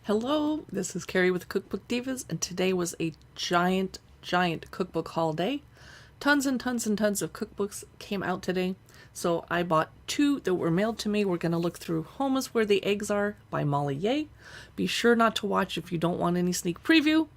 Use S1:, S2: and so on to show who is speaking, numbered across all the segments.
S1: Hello, this is Carrie with Cookbook Divas, and today was a giant cookbook haul day. Tons and tons and tons of cookbooks came out today, so I bought two that were mailed to me. We're going to look through Home is Where the Eggs Are by Molly Yeh. Be sure not to watch if you don't want any sneak preview,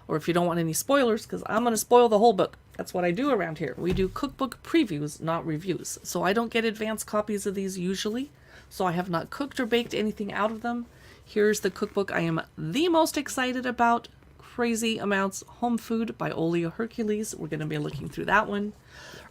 S1: or if you don't want any spoilers, because I'm going to spoil the whole book. That's what I do around here. We do cookbook previews, not reviews. So I don't get advanced copies of these usually, so I have not cooked or baked anything out of them. Here's the cookbook I am the most excited about. Crazy Amounts Home Food by Olea Hercules. We're going to be looking through that one.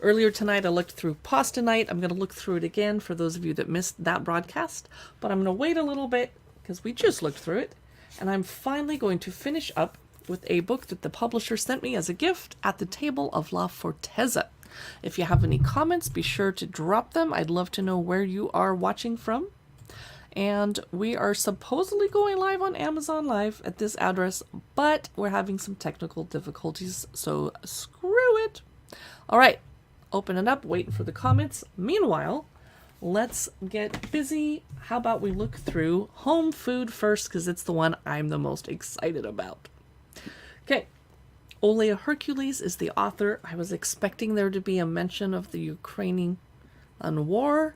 S1: Earlier tonight I looked through Pasta Night. I'm going to look through it again for those of you that missed that broadcast. But I'm going to wait a little bit because we just looked through it. And I'm finally going to finish up with a book that the publisher sent me as a gift, At the Table of La Forteza. If you have any comments, be sure to drop them. I'd love to know where you are watching from. And we are supposedly going live on Amazon Live at this address, but we're having some technical difficulties, so screw it. All right, open it up, waiting for the comments. Meanwhile, let's get busy. How about we look through Home Food first, because it's the one I'm the most excited about. Okay, Olea Hercules is the author. I was expecting there to be a mention of the Ukrainian war,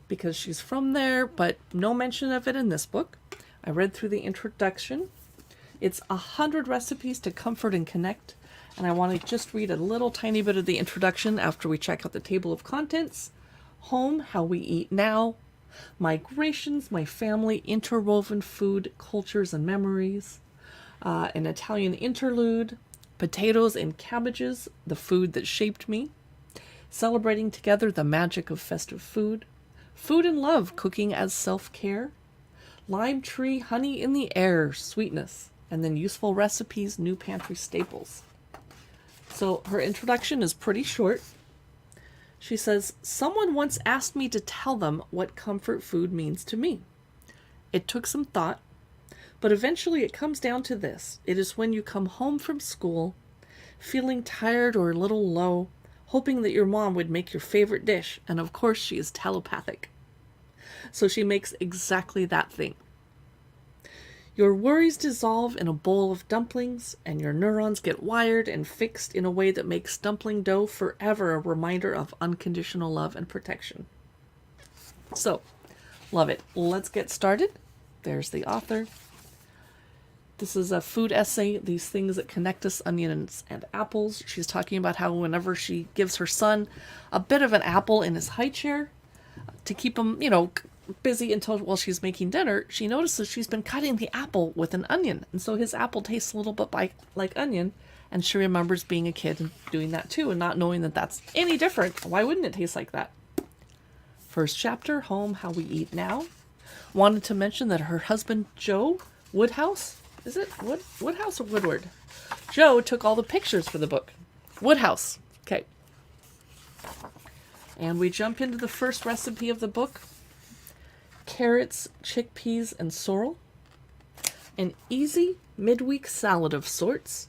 S1: because she's from there, but no mention of it in this book. I read through the introduction. It's 100 recipes to comfort and connect, and I want to just read a little tiny bit of the introduction after we check out the table of contents. Home, how we eat now. Migrations, my family, interwoven food, cultures and memories. An Italian interlude. Potatoes and cabbages, the food that shaped me. Celebrating together the magic of festive food. Food and love, cooking as self-care. Lime tree, honey in the air, sweetness. And then useful recipes, new pantry staples. So her introduction is pretty short. She says, someone once asked me to tell them what comfort food means to me. It took some thought, but eventually it comes down to this. It is when you come home from school, feeling tired or a little low, hoping that your mom would make your favorite dish, and of course she is telepathic. So she makes exactly that thing. Your worries dissolve in a bowl of dumplings, and your neurons get wired and fixed in a way that makes dumpling dough forever a reminder of unconditional love and protection. So, love it. Let's get started. There's the author. This is a food essay, these things that connect us, onions and apples. She's talking about how whenever she gives her son a bit of an apple in his high chair to keep him, busy until while she's making dinner, she notices she's been cutting the apple with an onion. And so his apple tastes a little bit like onion. And she remembers being a kid and doing that too, and not knowing that that's any different. Why wouldn't it taste like that? First chapter, Home, How We Eat Now. Wanted to mention that her husband, Joe Woodhouse, is it Woodhouse or Woodward? Joe took all the pictures for the book. Woodhouse. Okay. And we jump into the first recipe of the book. Carrots, chickpeas, and sorrel. An easy midweek salad of sorts.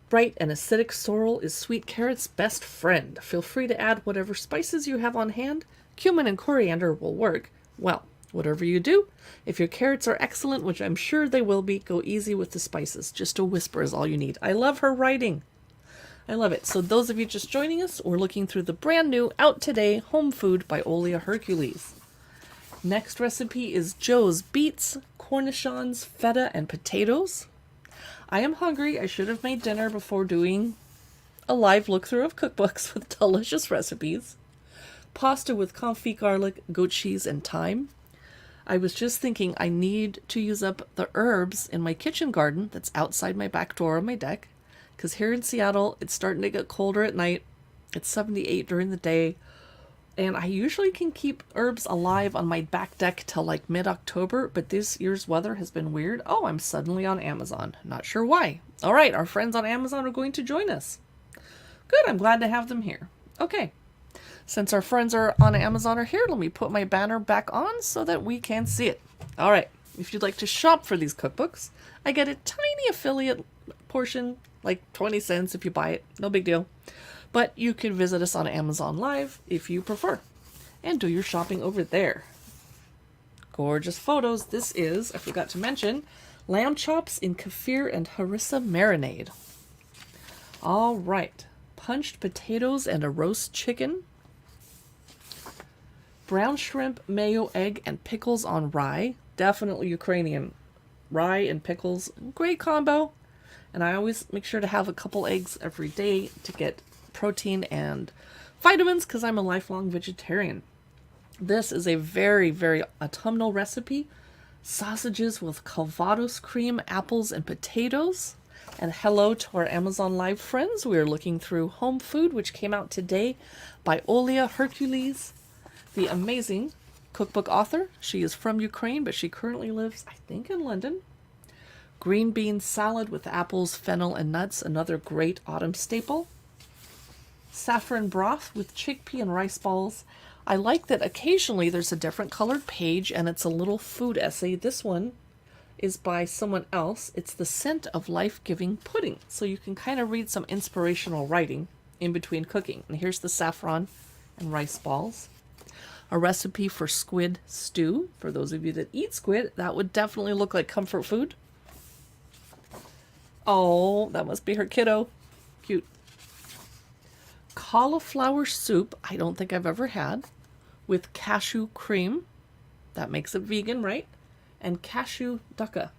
S1: Bright and acidic sorrel is sweet carrot's best friend. Feel free to add whatever spices you have on hand. Cumin and coriander will work. Well, whatever you do, if your carrots are excellent, which I'm sure they will be, go easy with the spices. Just a whisper is all you need. I love her writing. I love it. So those of you just joining us, we're looking through the brand new, out today, Home Food by Olea Hercules. Next recipe is Joe's Beets, Cornichons, Feta, and Potatoes. I am hungry. I should have made dinner before doing a live look through of cookbooks with delicious recipes. Pasta with confit garlic, goat cheese, and thyme. I was just thinking I need to use up the herbs in my kitchen garden that's outside my back door on my deck. Because here in Seattle, it's starting to get colder at night. It's 78 during the day. And I usually can keep herbs alive on my back deck till like mid-October. But this year's weather has been weird. Oh, I'm suddenly on Amazon. Not sure why. All right, our friends on Amazon are going to join us. Good, I'm glad to have them here. Okay. Since our friends are on Amazon are here, let me put my banner back on so that we can see it. All right. If you'd like to shop for these cookbooks, I get a tiny affiliate portion, like 20 cents if you buy it. No big deal. But you can visit us on Amazon Live if you prefer and do your shopping over there. Gorgeous photos. This is, I forgot to mention, Lamb chops in kaffir and harissa marinade. All right. Punched potatoes and a roast chicken. Brown shrimp, mayo, egg, and pickles on rye. Definitely Ukrainian. Rye and pickles. Great combo. And I always make sure to have a couple eggs every day to get protein and vitamins because I'm a lifelong vegetarian. This is a very, very autumnal recipe. Sausages with calvados cream, apples, and potatoes. And hello to our Amazon Live friends. We are looking through Home Food, which came out today by Olia Hercules, the amazing cookbook author. She is from Ukraine, but she currently lives, I think, in London. Green bean salad with apples, fennel, and nuts, another great autumn staple. Saffron broth with chickpea and rice balls. I like that occasionally there's a different colored page and it's a little food essay. This one is by someone else. It's the scent of life-giving pudding. So you can kind of read some inspirational writing in between cooking. And here's the saffron and rice balls. A recipe for squid stew. For those of you that eat squid, that would definitely look like comfort food. Oh, that must be her kiddo. Cute. Cauliflower soup, I don't think I've ever had, with cashew cream. That makes it vegan, right? And cashew dukkha.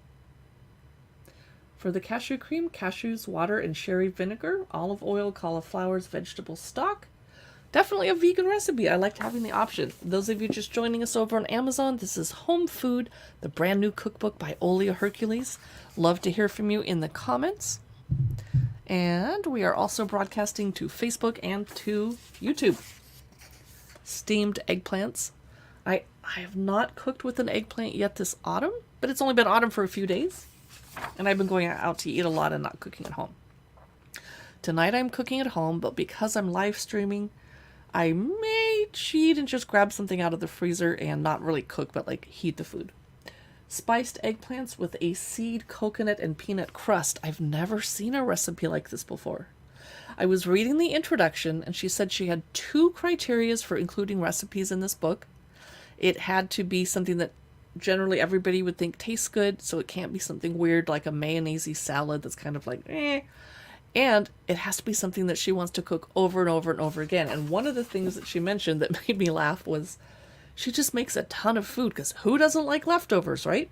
S1: For the cashew cream, cashews, water, and sherry vinegar, olive oil, cauliflowers, vegetable stock. Definitely a vegan recipe. I liked having the option. Those of you just joining us over on Amazon, this is Home Food, the brand new cookbook by Olia Hercules. Love to hear from you in the comments. And we are also broadcasting to Facebook and to YouTube. Steamed eggplants. I have not cooked with an eggplant yet this autumn, but it's only been autumn for a few days. And I've been going out to eat a lot and not cooking at home. Tonight I'm cooking at home, but because I'm live streaming, I may cheat and just grab something out of the freezer and not really cook, but like heat the food. Spiced eggplants with a seed, coconut, and peanut crust. I've never seen a recipe like this before. I was reading the introduction and she said she had 2 criterias for including recipes in this book. It had to be something that generally everybody would think tastes good, so it can't be something weird like a mayonnaise salad that's kind of like eh. And it has to be something that she wants to cook over and over and over again. And one of the things that she mentioned that made me laugh was she just makes a ton of food because who doesn't like leftovers, right?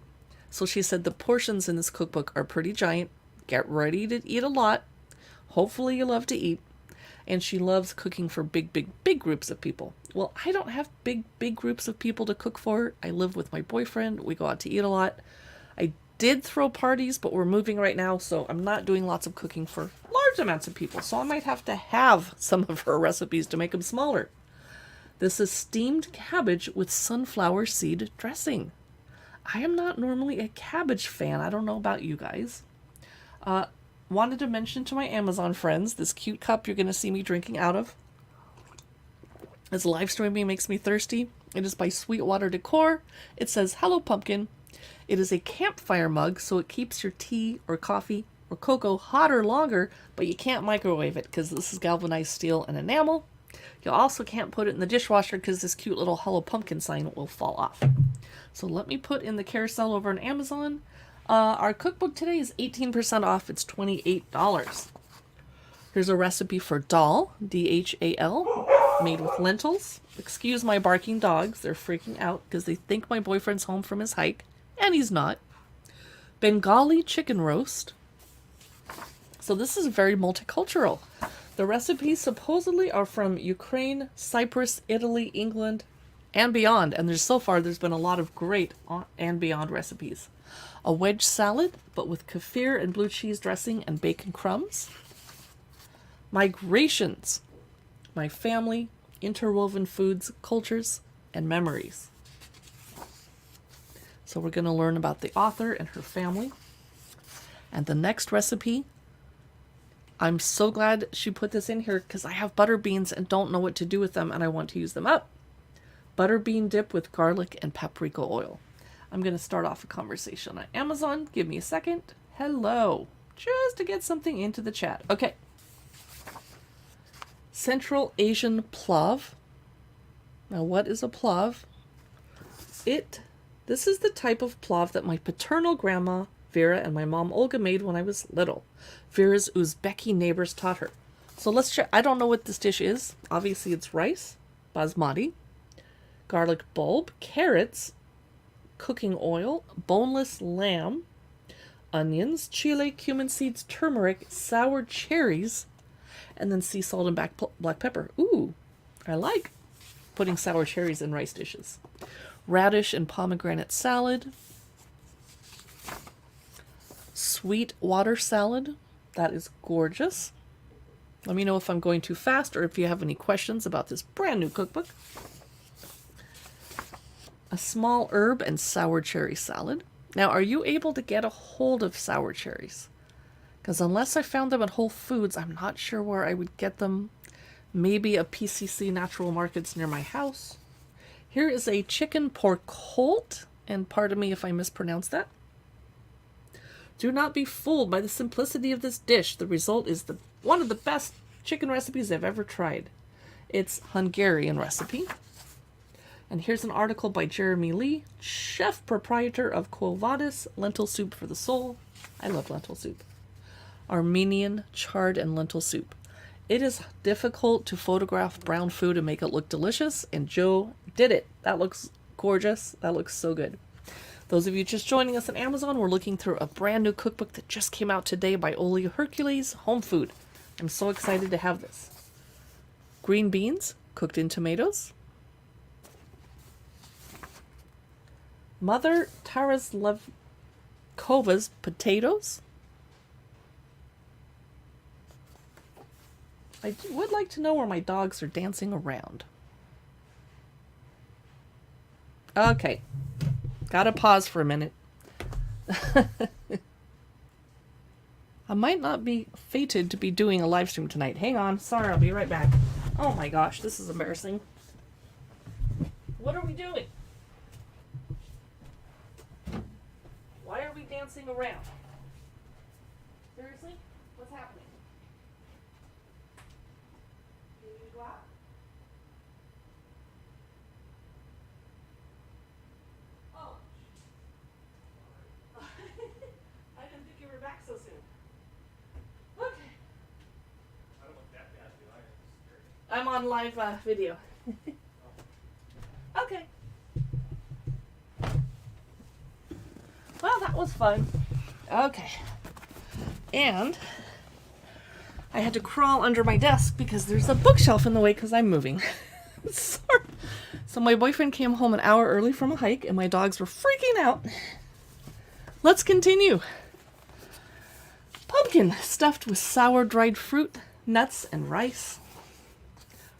S1: So she said the portions in this cookbook are pretty giant. Get ready to eat a lot. Hopefully you love to eat. And she loves cooking for big, big, big groups of people. Well, I don't have big, big groups of people to cook for. I live with my boyfriend. We go out to eat a lot. I did throw parties, but we're moving right now, so I'm not doing lots of cooking for large amounts of people. So I might have to have some of her recipes to make them smaller. This is steamed cabbage with sunflower seed dressing. I am not normally a cabbage fan. I don't know about you guys. Wanted to mention to my Amazon friends, this cute cup you're going to see me drinking out of. As live streaming makes me thirsty. It is by Sweetwater Decor. It says, "Hello Pumpkin." It is a campfire mug, so it keeps your tea or coffee or cocoa hotter longer, but you can't microwave it because this is galvanized steel and enamel. You also can't put it in the dishwasher because this cute little Hello Pumpkin sign will fall off. So let me put in the carousel over on Amazon. Our cookbook today is 18% off. It's $28. Here's a recipe for dal, D-H-A-L, made with lentils. Excuse my barking dogs. They're freaking out because they think my boyfriend's home from his hike, and he's not. Bengali chicken roast. So this is very multicultural. The recipes supposedly are from Ukraine, Cyprus, Italy, England, and beyond. And there's been a lot of great and beyond recipes. A wedge salad, but with kaffir and blue cheese dressing and bacon crumbs. Migrations. My family, interwoven foods, cultures, and memories. So we're going to learn about the author and her family. And the next recipe, I'm so glad she put this in here because I have butter beans and don't know what to do with them and I want to use them up. Butter bean dip with garlic and paprika oil. I'm going to start off a conversation on Amazon. Give me a second. Hello. Just to get something into the chat. Okay. Central Asian Plov. Now, what is a Plov? This is the type of Plov that my paternal grandma Vera and my mom Olga made when I was little. Vera's Uzbeki neighbors taught her. So let's check. I don't know what this dish is. Obviously it's rice, basmati, garlic bulb, carrots, cooking oil, boneless lamb, onions, chile, cumin seeds, turmeric, sour cherries, and then sea salt and black pepper. Ooh, I like putting sour cherries in rice dishes. Radish and pomegranate salad. Sweet water salad. That is gorgeous. Let me know if I'm going too fast or if you have any questions about this brand new cookbook. A small herb and sour cherry salad. Now, are you able to get a hold of sour cherries? Because unless I found them at Whole Foods, I'm not sure where I would get them. Maybe a PCC Natural Markets near my house. Here is a chicken pork colt, and pardon me if I mispronounce that. Do not be fooled by the simplicity of this dish. The result is one of the best chicken recipes I've ever tried. It's Hungarian recipe. And here's an article by Jeremy Lee, chef proprietor of Quo Vadis, lentil soup for the soul. I love lentil soup. Armenian chard and lentil soup. It is difficult to photograph brown food and make it look delicious, and Joe did it. That looks gorgeous. That looks so good. Those of you just joining us on Amazon, we're looking through a brand new cookbook that just came out today by Oli Hercules, Home Food. I'm so excited to have this. Green beans, cooked in tomatoes. Mother Taraslavkova's potatoes. I would like to know where my dogs are dancing around. Okay. Gotta pause for a minute. I might not be fated to be doing a live stream tonight. Hang on. Sorry, I'll be right back. Oh my gosh, this is embarrassing. What are we doing? Why are we dancing around? Seriously? What's happening? Can you go out? Oh. I didn't think you were back so soon. Okay. I don't look that bad, do I? I'm on live video. Okay. Well, that was fun. Okay. And I had to crawl under my desk because there's a bookshelf in the way because I'm moving. Sorry. So my boyfriend came home an hour early from a hike and my dogs were freaking out. Let's continue. Pumpkin stuffed with sour dried fruit, nuts, and rice.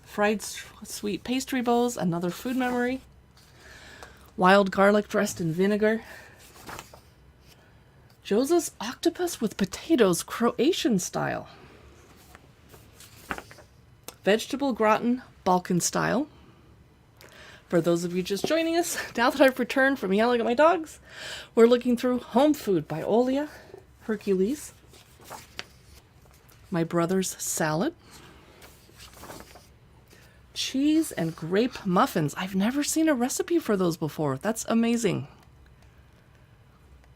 S1: Fried sweet pastry bowls, another food memory. Wild garlic dressed in vinegar. Joseph's octopus with potatoes, Croatian style. Vegetable gratin, Balkan style. For those of you just joining us, now that I've returned from yelling at my dogs, we're looking through Home Food by Olia Hercules. My brother's salad. Cheese and grape muffins. I've never seen a recipe for those before. That's amazing.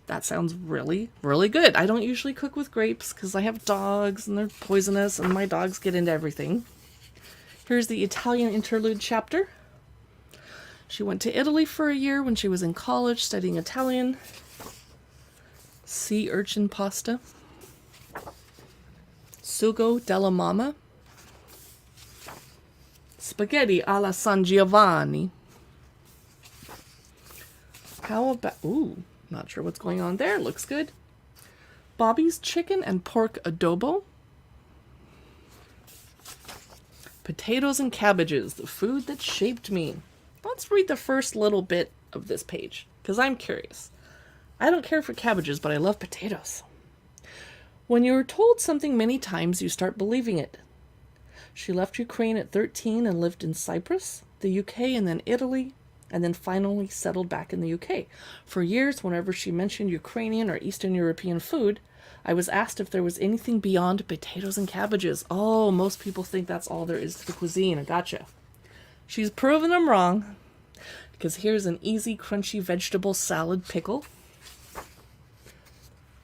S1: That sounds really, really good. I don't usually cook with grapes because I have dogs and they're poisonous and my dogs get into everything. Here's the Italian interlude chapter. She went to Italy for a year when she was in college studying Italian. Sea urchin pasta. Sugo della Mama. Spaghetti alla San Giovanni. How about... Ooh, not sure what's going on there. Looks good. Bobby's chicken and pork adobo. Potatoes and cabbages, the food that shaped me. Let's read the first little bit of this page, because I'm curious. I don't care for cabbages, but I love potatoes. When you are told something many times, you start believing it. She left Ukraine at 13 and lived in Cyprus, the UK, and then Italy, and then finally settled back in the UK. For years, whenever she mentioned Ukrainian or Eastern European food, I was asked if there was anything beyond potatoes and cabbages. Oh, most people think that's all there is to the cuisine. I gotcha. She's proven them wrong, because here's an easy, crunchy vegetable salad pickle.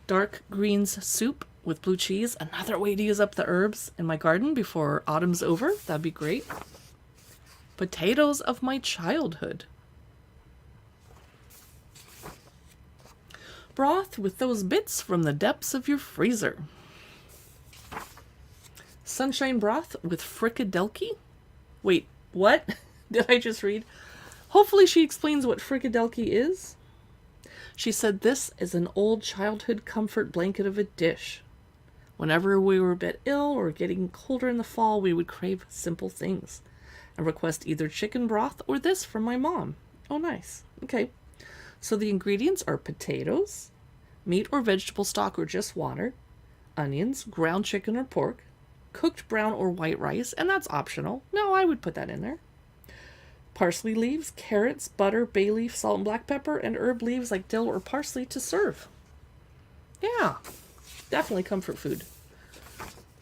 S1: Dark greens soup with blue cheese. Another way to use up the herbs in my garden before autumn's over. That'd be great. Potatoes of my childhood. Broth with those bits from the depths of your freezer. Sunshine broth with frikadelki. Wait, what? Did I just read? Hopefully she explains what frikadelki is. She said this is an old childhood comfort blanket of a dish. Whenever we were a bit ill or getting colder in the fall, we would crave simple things and request either chicken broth or this from my mom. Oh, nice. Okay. So the ingredients are potatoes, meat or vegetable stock or just water, onions, ground chicken or pork, cooked brown or white rice, and that's optional. No, I would put that in there. Parsley leaves, carrots, butter, bay leaf, salt and black pepper, and herb leaves like dill or parsley to serve. Yeah, definitely comfort food.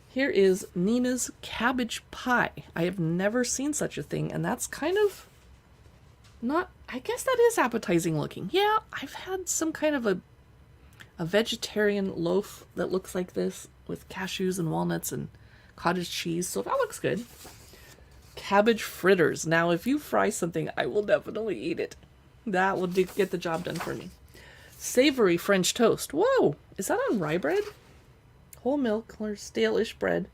S1: Here is Nina's Cabbage Pie. I have never seen such a thing, and that's kind of not, I guess that is appetizing looking. Yeah, I've had some kind of a vegetarian loaf that looks like this with cashews and walnuts and cottage cheese, so that looks good. Cabbage fritters. Now, if you fry something, I will definitely eat it. That will get the job done for me. Savory French toast. Whoa, is that on rye bread? Whole milk or stale-ish bread.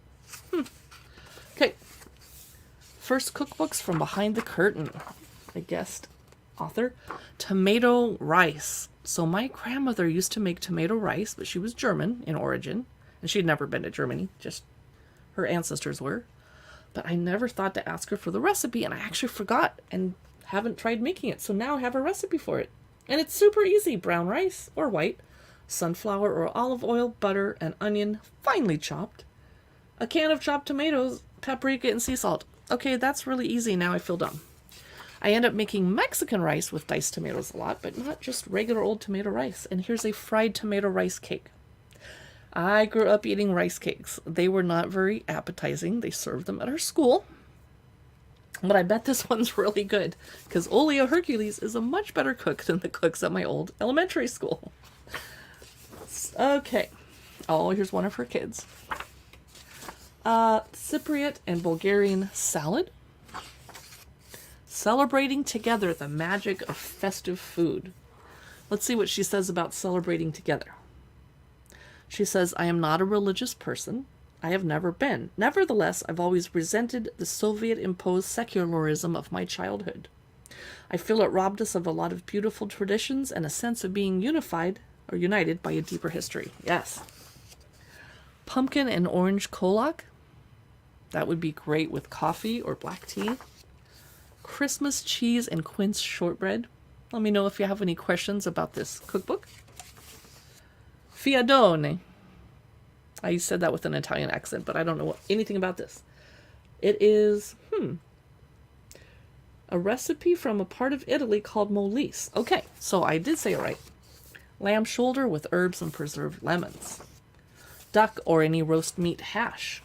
S1: Okay. First cookbooks from behind the curtain. A guest author. Tomato rice. So my grandmother used to make tomato rice, but she was German in origin. And she'd never been to Germany. Just her ancestors were. But I never thought to ask her for the recipe, and I actually forgot and haven't tried making it. So now I have a recipe for it. And it's super easy. Brown rice or white, sunflower or olive oil, butter, and onion finely chopped, a can of chopped tomatoes, paprika, and sea salt. Okay, that's really easy. Now I feel dumb. I end up making Mexican rice with diced tomatoes a lot, but not just regular old tomato rice. And here's a fried tomato rice cake. I grew up eating rice cakes. They were not very appetizing. They served them at our school. But I bet this one's really good, because Oleo Hercules is a much better cook than the cooks at my old elementary school. Okay. Oh, here's one of her kids. Cypriot and Bulgarian salad. Celebrating together the magic of festive food. Let's see what she says about celebrating together. She says, I am not a religious person. I have never been. Nevertheless, I've always resented the Soviet-imposed secularism of my childhood. I feel it robbed us of a lot of beautiful traditions and a sense of being unified or united by a deeper history. Yes. Pumpkin and orange kolak. That would be great with coffee or black tea. Christmas cheese and quince shortbread. Let me know if you have any questions about this cookbook. Fiadone. I said that with an Italian accent, but I don't know anything about this. It is, a recipe from a part of Italy called Molise. Okay, so I did say it right. Lamb shoulder with herbs and preserved lemons. Duck or any roast meat hash.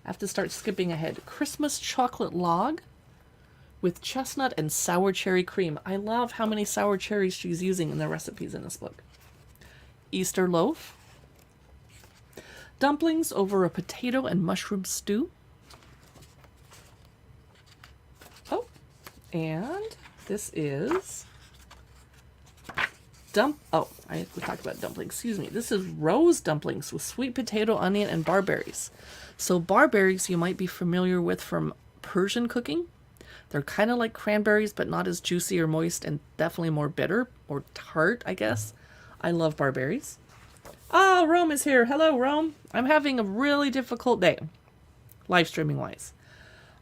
S1: I have to start skipping ahead. Christmas chocolate log with chestnut and sour cherry cream. I love how many sour cherries she's using in the recipes in this book. Easter loaf. Dumplings over a potato and mushroom stew. Oh, and this is we talked about dumplings. Excuse me. This is rose dumplings with sweet potato, onion, and barberries. So barberries you might be familiar with from Persian cooking. They're kind of like cranberries, but not as juicy or moist, and definitely more bitter or tart, I guess. I love barberries. Oh, Rome is here. Hello, Rome. I'm having a really difficult day, live streaming wise.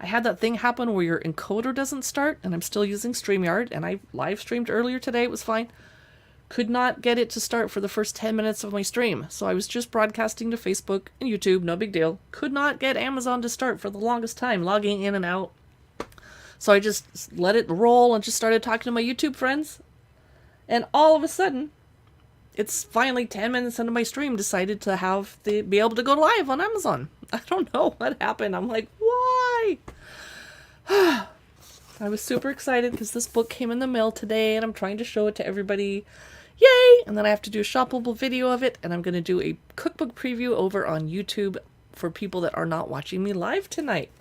S1: I had that thing happen where your encoder doesn't start, and I'm still using StreamYard, and I live streamed earlier today. It was fine. Could not get it to start for the first 10 minutes of my stream, so I was just broadcasting to Facebook and YouTube, no big deal. Could not get Amazon to start for the longest time, logging in and out. So I just let it roll and just started talking to my YouTube friends. And all of a sudden, it's finally 10 minutes into my stream, decided to be able to go live on Amazon. I don't know what happened. I'm like, why? I was super excited because this book came in the mail today and I'm trying to show it to everybody. Yay! And then I have to do a shoppable video of it, and I'm going to do a cookbook preview over on YouTube for people that are not watching me live tonight.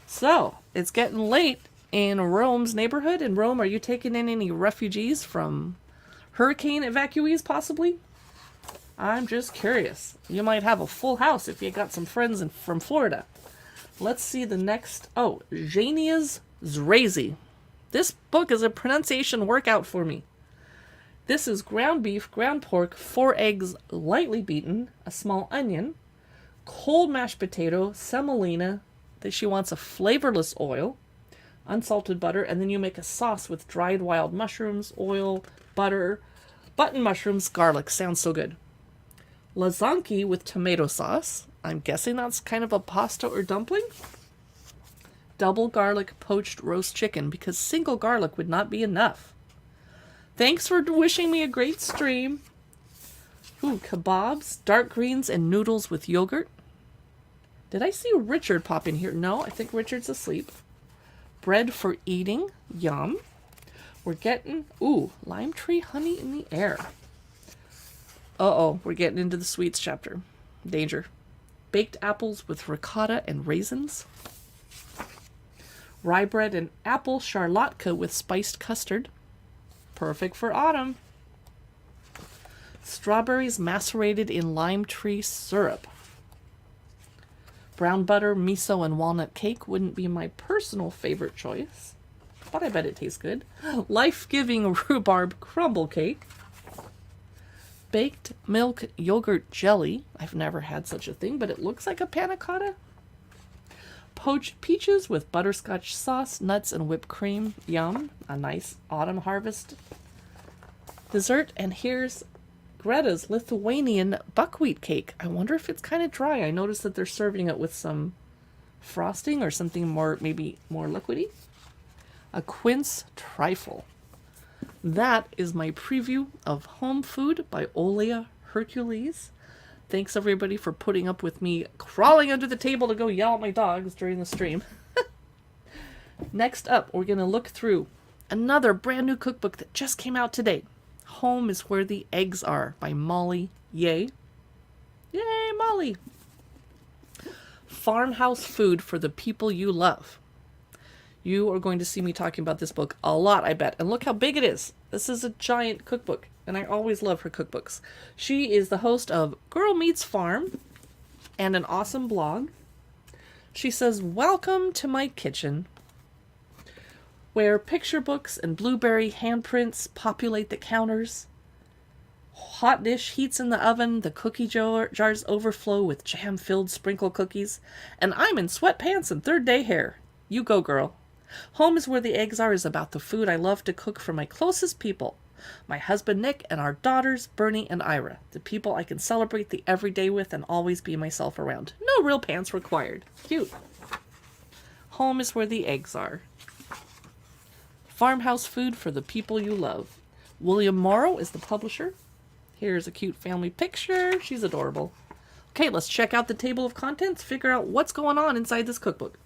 S1: So, it's getting late in Rome's neighborhood. In Rome, are you taking in any refugees from hurricane evacuees, possibly? I'm just curious. You might have a full house if you got some friends from Florida. Let's see the next. Oh, Jania's Zrazy. This book is a pronunciation workout for me. This is ground beef, ground pork, 4 eggs lightly beaten, a small onion, cold mashed potato, semolina, that she wants a flavorless oil, unsalted butter, and then you make a sauce with dried wild mushrooms, oil, butter, button mushrooms, garlic. Sounds so good. Lasagna with tomato sauce. I'm guessing that's kind of a pasta or dumpling. Double garlic poached roast chicken, because single garlic would not be enough. Thanks for wishing me a great stream. Ooh, kebabs, dark greens, and noodles with yogurt. Did I see Richard pop in here? No, I think Richard's asleep. Bread for eating. Yum. We're getting, lime tree honey in the air. Uh-oh, we're getting into the sweets chapter. Danger. Baked apples with ricotta and raisins. Rye bread and apple charlotka with spiced custard. Perfect for autumn. Strawberries macerated in lime tree syrup. Brown butter, miso, and walnut cake wouldn't be my personal favorite choice, but I bet it tastes good. Life-giving rhubarb crumble cake. Baked milk yogurt jelly. I've never had such a thing, but it looks like a panna cotta. Poached peaches with butterscotch sauce, nuts, and whipped cream. Yum. A nice autumn harvest dessert. And here's Greta's Lithuanian buckwheat cake. I wonder if it's kind of dry. I noticed that they're serving it with some frosting or something more, maybe more liquidy. A quince trifle. That is my preview of Home Food by Olea Hercules. Thanks everybody for putting up with me crawling under the table to go yell at my dogs during the stream. Next up, we're going to look through another brand new cookbook that just came out today. Home is Where the Eggs Are by Molly Yay. Yay, Molly! Farmhouse food for the people you love. You are going to see me talking about this book a lot, I bet. And look how big it is. This is a giant cookbook, and I always love her cookbooks. She is the host of Girl Meets Farm and an awesome blog. She says, "Welcome to my kitchen, where picture books and blueberry handprints populate the counters. Hot dish heats in the oven, the cookie jars overflow with jam-filled sprinkle cookies, and I'm in sweatpants and third-day hair. You go, girl. Home is Where the Eggs Are is about the food I love to cook for my closest people. My husband Nick and our daughters Bernie and Ira. The people I can celebrate the everyday with and always be myself around. No real pants required." Cute. Home is Where the Eggs Are. Farmhouse food for the people you love. William Morrow is the publisher. Here's a cute family picture. She's adorable. Okay, let's check out the table of contents, figure out what's going on inside this cookbook.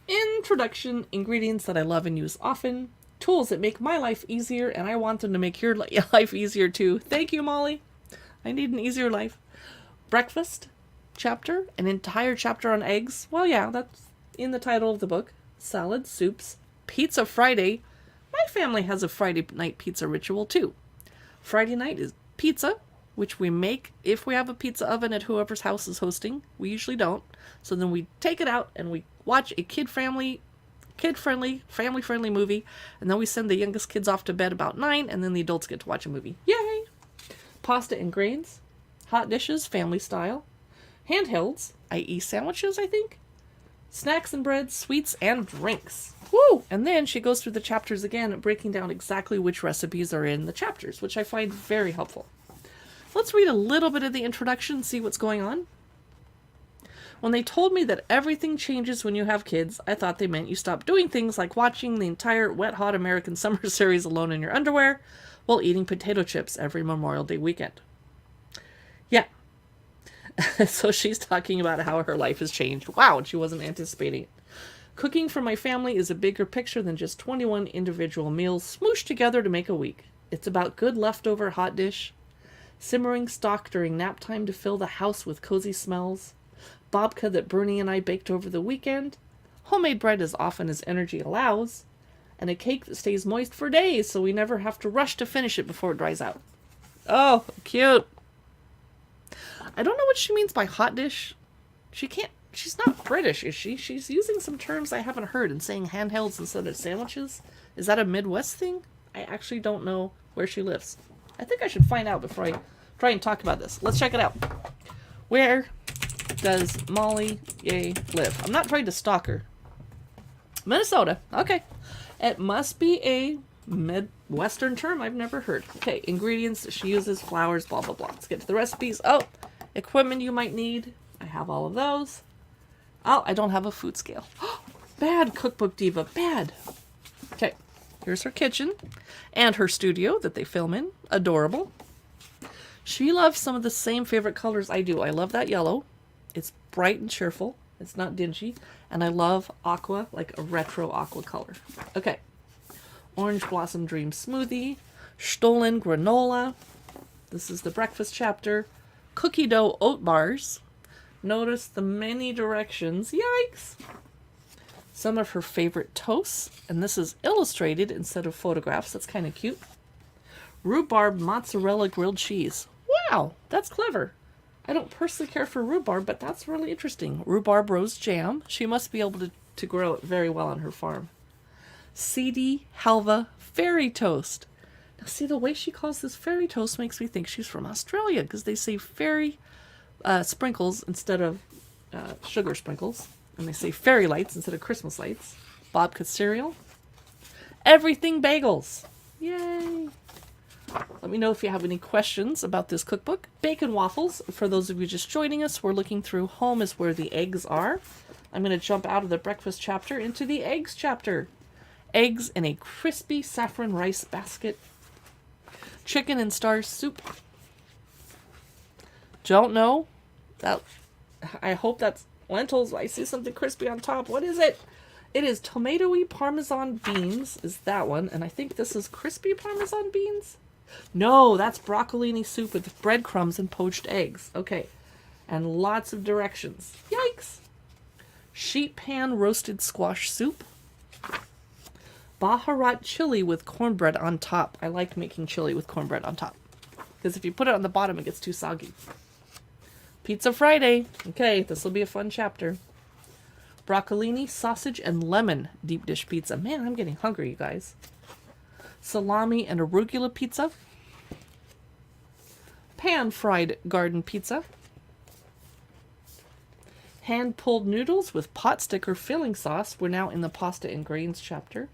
S1: Introduction, ingredients that I love and use often, tools that make my life easier, and I want them to make your life easier too. Thank you, Molly. I need an easier life. Breakfast chapter, an entire chapter on eggs. Well, yeah, that's in the title of the book. Salads, soups, Pizza Friday. My family has a Friday night pizza ritual too. Friday night is pizza, which we make if we have a pizza oven at whoever's house is hosting. We usually don't. So then we take it out and we watch a kid-friendly, family-friendly movie, and then we send the youngest kids off to bed about 9, and then the adults get to watch a movie. Yay! Pasta and grains, hot dishes, family style, handhelds, i.e. sandwiches, I think, snacks and breads, sweets, and drinks. Woo! And then she goes through the chapters again, breaking down exactly which recipes are in the chapters, which I find very helpful. Let's read a little bit of the introduction, see what's going on. When they told me that everything changes when you have kids, I thought they meant you stop doing things like watching the entire Wet Hot American Summer series alone in your underwear while eating potato chips every Memorial Day weekend. Yeah. So she's talking about how her life has changed. Wow, and she wasn't anticipating it. Cooking for my family is a bigger picture than just 21 individual meals smooshed together to make a week. It's about good leftover hot dish, simmering stock during nap time to fill the house with cozy smells, babka that Bernie and I baked over the weekend, homemade bread as often as energy allows, and a cake that stays moist for days so we never have to rush to finish it before it dries out. Oh, cute. I don't know what she means by hot dish. She's not British, is she? She's using some terms I haven't heard and saying handhelds instead of sandwiches. Is that a Midwest thing? I actually don't know where she lives. I think I should find out before I try and talk about this. Let's check it out. Where does Molly Yeh live? I'm not trying to stalk her. Minnesota. Okay. It must be a Midwestern term I've never heard. Okay, ingredients she uses, flours, blah, blah, blah. Let's get to the recipes. Oh, equipment you might need. I have all of those. Oh, I don't have a food scale. Bad, Cookbook Diva. Bad. Okay, here's her kitchen and her studio that they film in. Adorable. She loves some of the same favorite colors I do. I love that yellow. It's bright and cheerful. It's not dingy. And I love aqua, like a retro aqua color. Okay. Orange Blossom Dream Smoothie. Stollen Granola. This is the breakfast chapter. Cookie dough oat bars. Notice the many directions. Yikes! Some of her favorite toasts. And this is illustrated instead of photographs. That's kind of cute. Rhubarb mozzarella grilled cheese. Wow, that's clever. I don't personally care for rhubarb, but that's really interesting. Rhubarb rose jam. She must be able to grow it very well on her farm. Seedy halva fairy toast. Now see, the way she calls this fairy toast makes me think she's from Australia, because they say fairy sprinkles instead of sugar sprinkles. And they say fairy lights instead of Christmas lights. Babka cereal. Everything bagels. Yay! Let me know if you have any questions about this cookbook. Bacon waffles. For those of you just joining us, we're looking through Home is Where the Eggs Are. I'm going to jump out of the breakfast chapter into the eggs chapter. Eggs in a crispy saffron rice basket. Chicken and stars soup. Don't know. I hope that's lentils. I see something crispy on top. What is it? It is tomatoey parmesan beans, is that one. And I think this is crispy parmesan beans. No, that's broccolini soup with breadcrumbs and poached eggs. Okay. And lots of directions. Yikes. Sheet pan roasted squash soup. Baharat chili with cornbread on top. I like making chili with cornbread on top, because if you put it on the bottom, it gets too soggy. Pizza Friday. Okay, this will be a fun chapter. Broccolini, sausage, and lemon deep dish pizza. Man, I'm getting hungry, you guys. Salami and arugula pizza. Pan-fried garden pizza. Hand-pulled noodles with pot sticker filling sauce. We're now in the pasta and grains chapter.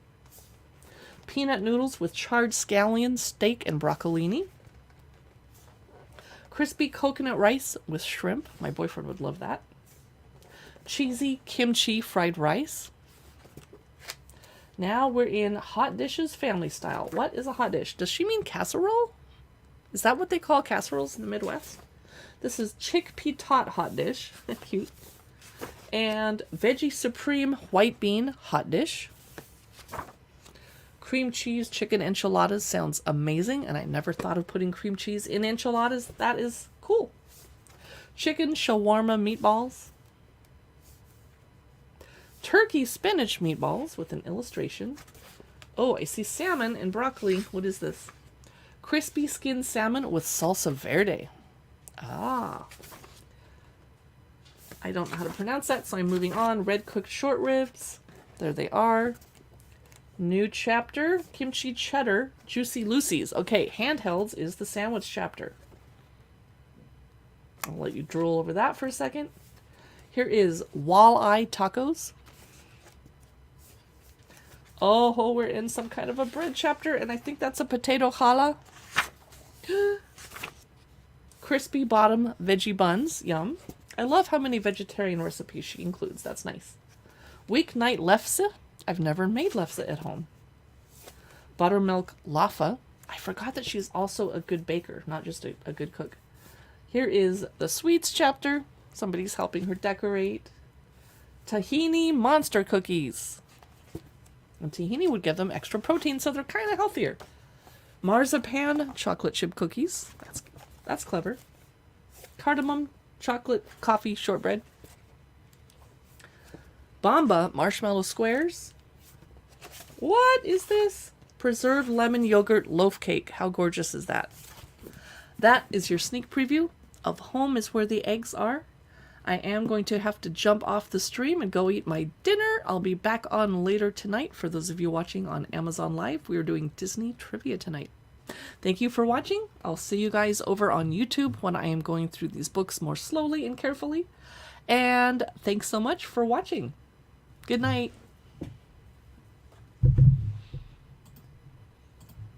S1: Peanut noodles with charred scallion, steak, and broccolini. Crispy coconut rice with shrimp. My boyfriend would love that. Cheesy kimchi fried rice. Now we're in hot dishes family style. What is a hot dish? Does she mean casserole? Is that what they call casseroles in the Midwest? This is chickpea tot hot dish. Cute. And veggie supreme white bean hot dish. Cream cheese chicken enchiladas sounds amazing, and I never thought of putting cream cheese in enchiladas. That is cool. Chicken shawarma meatballs. Turkey spinach meatballs with an illustration. Oh, I see salmon and broccoli. What is this? Crispy skinned salmon with salsa verde. Ah. I don't know how to pronounce that, so I'm moving on. Red cooked short ribs. There they are. New chapter. Kimchi cheddar. Juicy Lucy's. Okay, handhelds is the sandwich chapter. I'll let you drool over that for a second. Here is walleye tacos. Oh, we're in some kind of a bread chapter, and I think that's a potato challah. Crispy bottom veggie buns. Yum. I love how many vegetarian recipes she includes. That's nice. Weeknight lefse. I've never made lefse at home. Buttermilk laffa. I forgot that she's also a good baker, not just a good cook. Here is the sweets chapter. Somebody's helping her decorate. Tahini monster cookies. And tahini would give them extra protein, so they're kind of healthier. Marzipan chocolate chip cookies. That's clever. Cardamom chocolate coffee shortbread. Bomba marshmallow squares. What is this? Preserved lemon yogurt loaf cake. How gorgeous is that? That is your sneak preview of Home is Where the Eggs Are. I am going to have to jump off the stream and go eat my dinner. I'll be back on later tonight. For those of you watching on Amazon Live, we are doing Disney trivia tonight. Thank you for watching. I'll see you guys over on YouTube when I am going through these books more slowly and carefully. And thanks so much for watching. Good night.